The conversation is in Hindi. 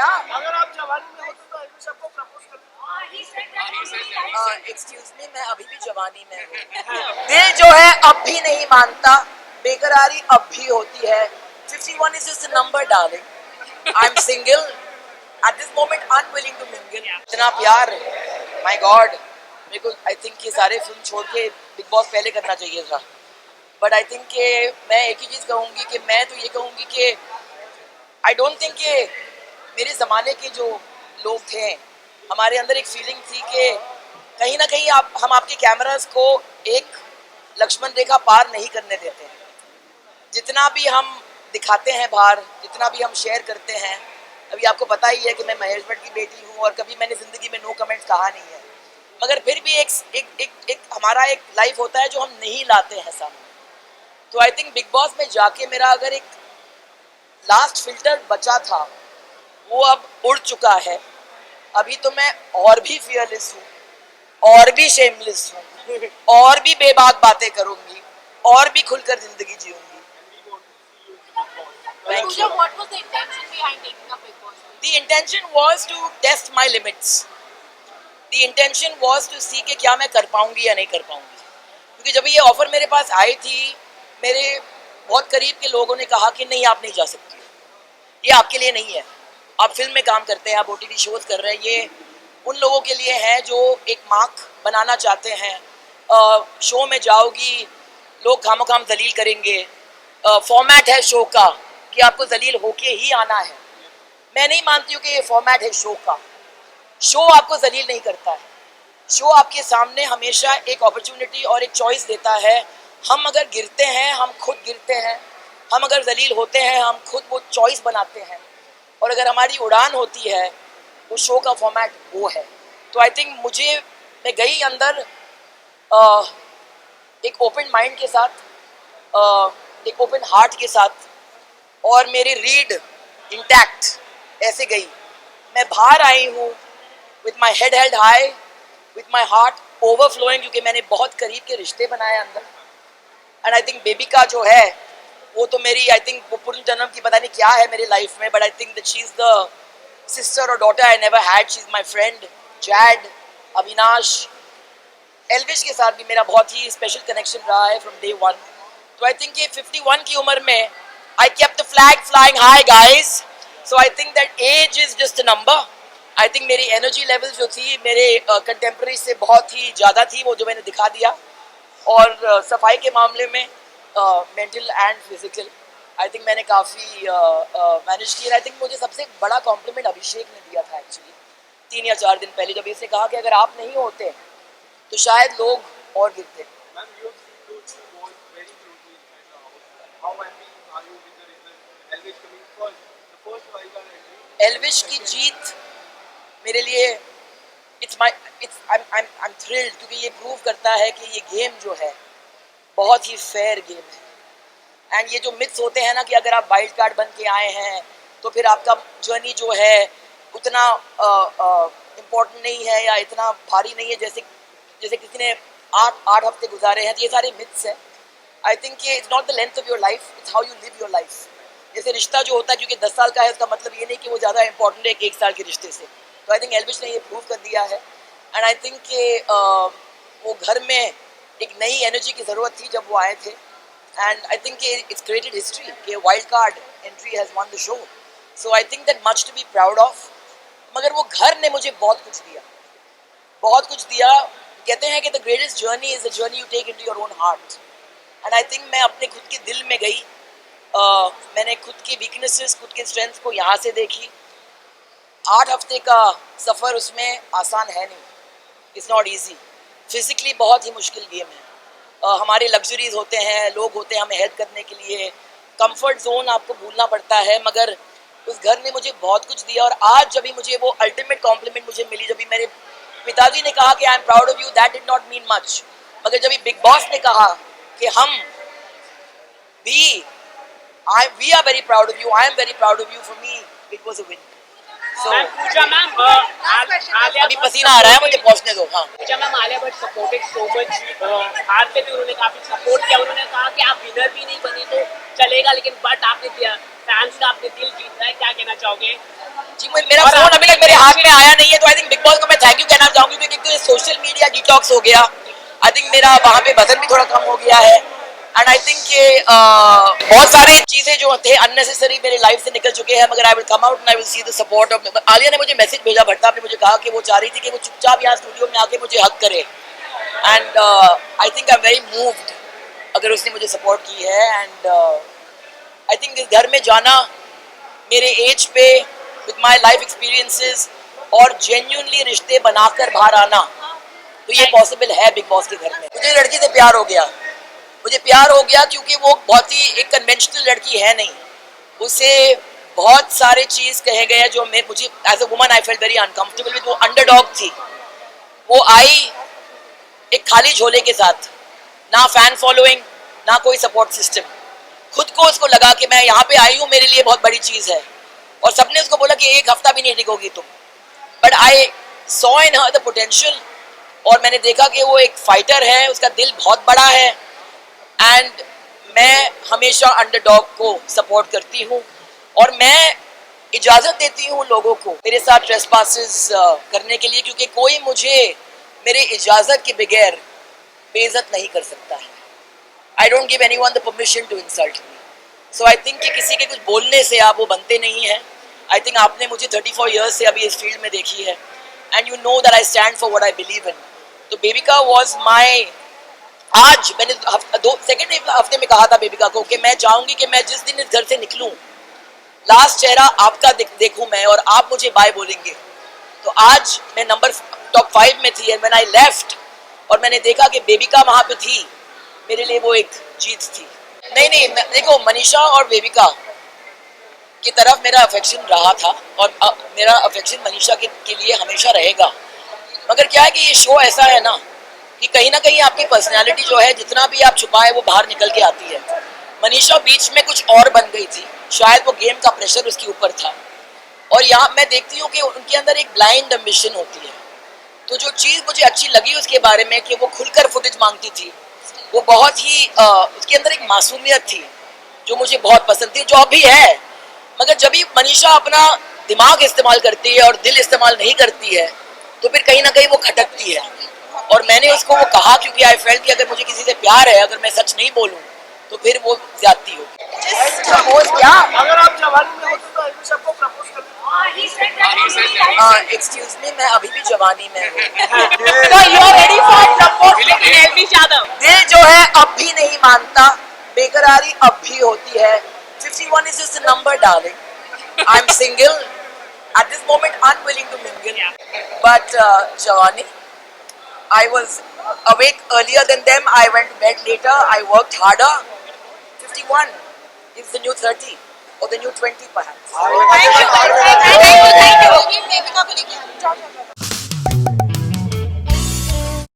क्या? अगर आप जवानी में होते तो एल्विश आपको प्रपोज करते? एक्सक्यूज मी, मैं अभी भी जवानी में हूँ। दिल जो है अब भी नहीं मानता, बेकरारी अब भी होती है। 51 is just a number, darling. I'm single. At this moment, unwilling to mingle. इतना प्यार, my God. मेरे को I think ये सारे फिल्म छोड़ के बिग बॉस पहले करना चाहिए था। But I think कि मैं एक ही चीज़ कहूँगी कि मैं तो ये कहूँगी कि I don't think कि मेरे ज़माने के जो लोग थे, हमारे अंदर एक फीलिंग थी कि कहीं ना कहीं हम आपके कैमरास को एक लक्ष्मण रेखा पार नहीं करने देते हैं। जितना भी हम दिखाते हैं बाहर, जितना भी हम शेयर करते हैं, अभी आपको पता ही है कि मैं महेश भट्ट की बेटी हूँ और कभी मैंने ज़िंदगी में नो कमेंट्स कहा नहीं है, मगर फिर भी एक हमारा एक लाइफ होता है जो हम नहीं लाते हैं सामने। तो आई थिंक बिग बॉस में जाके मेरा अगर एक लास्ट फिल्टर बचा था वो अब उड़ चुका है। अभी तो मैं और भी फियरलेस हूँ, और भी शेमलेस हूँ, और भी बेबाक बातें करूंगी, और भी खुलकर जिंदगी जीऊंगी। Thank you. What was the intention behind taking up Big Boss? The intention was to test my limits. The intention was to see कि क्या मैं कर पाऊंगी या नहीं कर पाऊंगी। क्योंकि जब ये ऑफर मेरे पास आई थी, मेरे बहुत करीब के लोगों ने कहा कि नहीं, आप नहीं जा सकती, ये आपके लिए नहीं है। आप फिल्म में काम करते हैं, आप OTT शोज कर रहे हैं, ये उन लोगों के लिए है जो एक मार्क बनाना चाहते हैं। शो में जाओगी, लोग खामोखाम जलील करेंगे। फॉर्मेट है शो का कि आपको जलील होके ही आना है। मैं नहीं मानती हूँ कि ये फॉर्मेट है शो का। शो आपको जलील नहीं करता है। शो आपके सामने हमेशा एक अपॉर्चुनिटी और एक चॉइस देता है। हम अगर गिरते हैं, हम खुद गिरते हैं। हम अगर जलील होते हैं, हम खुद वो चॉइस बनाते हैं। और अगर हमारी उड़ान होती है, वो शो का फॉर्मेट वो है। तो आई थिंक मैं गई अंदर एक ओपन माइंड के साथ, एक ओपन हार्ट के साथ, और मेरी रीड इंटैक्ट ऐसे गई। मैं बाहर आई हूँ with my head held high, with my heart overflowing, क्योंकि मैंने बहुत करीब के रिश्ते बनाए अंदर। एंड आई थिंक बेबी का जो है वो तो मेरी, आई थिंक वो पूर्ण जन्म की पता नहीं क्या है मेरी लाइफ में, but I think that she is the sister और daughter I never had. She is my friend. Jad, Avinash, Elvish के साथ भी मेरा बहुत ही स्पेशल कनेक्शन रहा है फ्रॉम डे वन। तो आई थिंक ये 51 की उम्र में I kept the flag flying high guys. So I think that age is just a number. I think मेरी एनर्जी लेवल जो थी मेरे कंटेम्प्रेरी से बहुत ही ज़्यादा थी, वो जो मैंने दिखा दिया। और सफाई के मामले में mental and physical I think मैंने काफ़ी मैनेज किया। आई थिंक मुझे सबसे बड़ा कॉम्प्लीमेंट अभिषेक ने दिया था एक्चुअली 3 या 4 दिन पहले, जब इसने कहा कि अगर आप नहीं होते तो शायद लोग और गिरते। एल्विश की जीत मेरे लिए I'm thrilled, क्योंकि ये प्रूव करता है कि ये गेम जो है बहुत ही फेयर गेम है। एंड ये जो मिथ्स होते हैं ना कि अगर आप वाइल्ड कार्ड बन के आए हैं तो फिर आपका जर्नी जो है उतना इम्पोर्टेंट नहीं है या इतना भारी नहीं है, जैसे किसी ने 8 हफ्ते गुजारे हैं, तो ये सारे मिथ्स हैं। आई थिंक ये it's not the length of your life, it's how you live your life. जैसे रिश्ता जो होता है क्योंकि 10 साल का है, उसका मतलब ये नहीं कि वो ज़्यादा इंपॉर्टेंट है 1 साल के रिश्ते से। तो आई थिंक एल्विश ने ये प्रूव कर दिया है। एंड आई थिंक कि वो घर में एक नई एनर्जी की ज़रूरत थी जब वो आए थे। And I think it's created history कि wild card entry has won the show. So I think that much to be proud of. मगर वो घर ने मुझे बहुत कुछ दिया, बहुत कुछ दिया। कहते हैं कि the greatest journey is the journey you take into your own heart. And I think मैं अपने खुद के दिल में गई। मैंने खुद की वीकनेसेस, खुद के स्ट्रेंथ को यहाँ से देखी। 8 हफ्ते का सफ़र उसमें आसान है नहीं, इट्स नॉट ईजी। फिज़िकली बहुत ही मुश्किल गेम है। हमारे लग्जरीज होते हैं, लोग होते हैं हमें हेल्प करने के लिए, कंफर्ट जोन आपको भूलना पड़ता है। मगर उस घर ने मुझे बहुत कुछ दिया। और आज जब भी मुझे वो अल्टीमेट कॉम्प्लीमेंट मुझे मिली, जब भी मेरे पिताजी ने कहा कि I am proud of you, that did not mean much. मगर जब भी बिग बॉस ने कहा कि we are very proud of you, I am very proud of you, for me it was a win. So Pooja ma'am, अभी पसीना आ रहा है मुझे, पहुंचने दो। हाँ, Pooja ma'am, Alia Bhatt supported so much. हार पे भी उन्होंने काफी सपोर्ट किया। उन्होंने कहा कि आप विनर भी नहीं बने तो चलेगा, लेकिन बट आपने दिया फैंस का आपने दिल जीतना है, क्या कहना चाहोगे? जी मेरा और फोन आप- अभी तक मेरे हाथ में आया नहीं है, तो आई थिंक बिग बॉस को मैं थैंक यू कहना चाहूंगी, क्योंकि तो ये सोशल मीडिया डिटॉक्स हो गया। आई थिंक मेरा वहाँ पे वजन भी थोड़ा कम हो गया है, एंड आई थिंक कि बहुत सारी चीजें जो थे अननेसेसरी मेरे लाइफ से निकल चुके हैं, मगर I will come out and I will see the support of. Alia ने मुझे मैसेज भेजा, भट्टा ने मुझे कहा कि वो चाह रही थी कि वो चुपचाप यहाँ स्टूडियो में आके मुझे हक करे, and I think I am very moved अगर उसने मुझे सपोर्ट की है। एंड आई थिंक इस घर में जाना मेरे एज पे विद माय लाइफ एक्सपीरियंसेस और जेन्युइनली रिश्ते बनाकर बाहर आना, तो ये पॉसिबल है बिग बॉस के घर में। मुझे लड़की से प्यार हो गया, मुझे प्यार हो गया क्योंकि वो बहुत ही एक कन्वेंशनल लड़की है नहीं, उसे बहुत सारे चीज कहे गए जो मैं मुझे as a woman I felt very uncomfortable with. वो अंडरडॉग थी, वो आई एक खाली झोले के साथ, ना फैन फॉलोइंग ना कोई सपोर्ट सिस्टम। खुद को उसको लगा कि मैं यहाँ पे आई हूँ, मेरे लिए बहुत बड़ी चीज है, और सबने उसको बोला कि एक हफ्ता भी नहीं टिकोगी तुम, but I saw in her the potential, और मैंने देखा कि वो एक फाइटर है, उसका दिल बहुत बड़ा है, एंड मैं हमेशा अंडरडॉग को सपोर्ट करती हूँ, और मैं इजाज़त देती हूँ लोगों को मेरे साथ ट्रेसपासेस करने के लिए, क्योंकि कोई मुझे मेरे इजाज़त के बगैर बेइज्जत नहीं कर सकता है। I don't give anyone the permission to insult me, so I think कि किसी के कुछ बोलने से आप वो बनते नहीं हैं। आई थिंक आपने मुझे 34 ईयर्स से अभी इस फील्ड में देखी है, and you know that I stand for what I believe in. तो बेबिका वाज माय, आज मैंने सेकेंड हफ्ते में कहा था बेबिका को कि मैं चाहूंगी कि मैं जिस दिन इस घर से निकलूं, लास्ट चेहरा आपका देखूं मैं, और आप मुझे बाय बोलेंगे। तो आज मैं नंबर टॉप 5 में थी, एंड व्हेन आई लेफ्ट और मैंने देखा कि बेबिका वहां पे थी, मेरे लिए वो एक जीत थी। नहीं, देखो मनीषा और बेबिका की तरफ मेरा अफेक्शन रहा था, और मेरा अफेक्शन मनीषा के लिए हमेशा रहेगा। मगर क्या है कि ये शो ऐसा है ना कि कहीं ना कहीं आपकी पर्सनैलिटी जो है, जितना भी आप छुपाए वो बाहर निकल के आती है। मनीषा बीच में कुछ और बन गई थी, शायद वो गेम का प्रेशर उसके ऊपर था, और यहाँ मैं देखती हूँ कि उनके अंदर एक ब्लाइंड एम्बिशन होती है। तो जो चीज़ मुझे अच्छी लगी उसके बारे में कि वो खुलकर फुटेज मांगती थी, वो बहुत ही उसके अंदर एक मासूमियत थी जो मुझे बहुत पसंद थी, जो अभी है। मगर जब भी मनीषा अपना दिमाग इस्तेमाल करती है और दिल इस्तेमाल नहीं करती है, तो फिर कहीं ना कहीं वो खटकती है। और मैंने उसको वो कहा, क्योंकि आई फेल्ट कि अगर मुझे किसी से प्यार है, अगर मैं सच नहीं बोलूँ तो फिर वो ज्यादती होगी। क्या अगर आप जवानी में होते तो आयुष आपको प्रपोज करते? एक्सक्यूज मी, मैं अभी भी जवानी में हूँ। दिल जो है अब भी नहीं मानता, बेकरारी अब भी होती है। 51 is just a number, darling. I'm single at this moment, unwilling to mingle. But Jawani, I was awake earlier than them. I went to bed later. I worked harder. 51 is the new 30 or the new 20 perhaps. Thank you.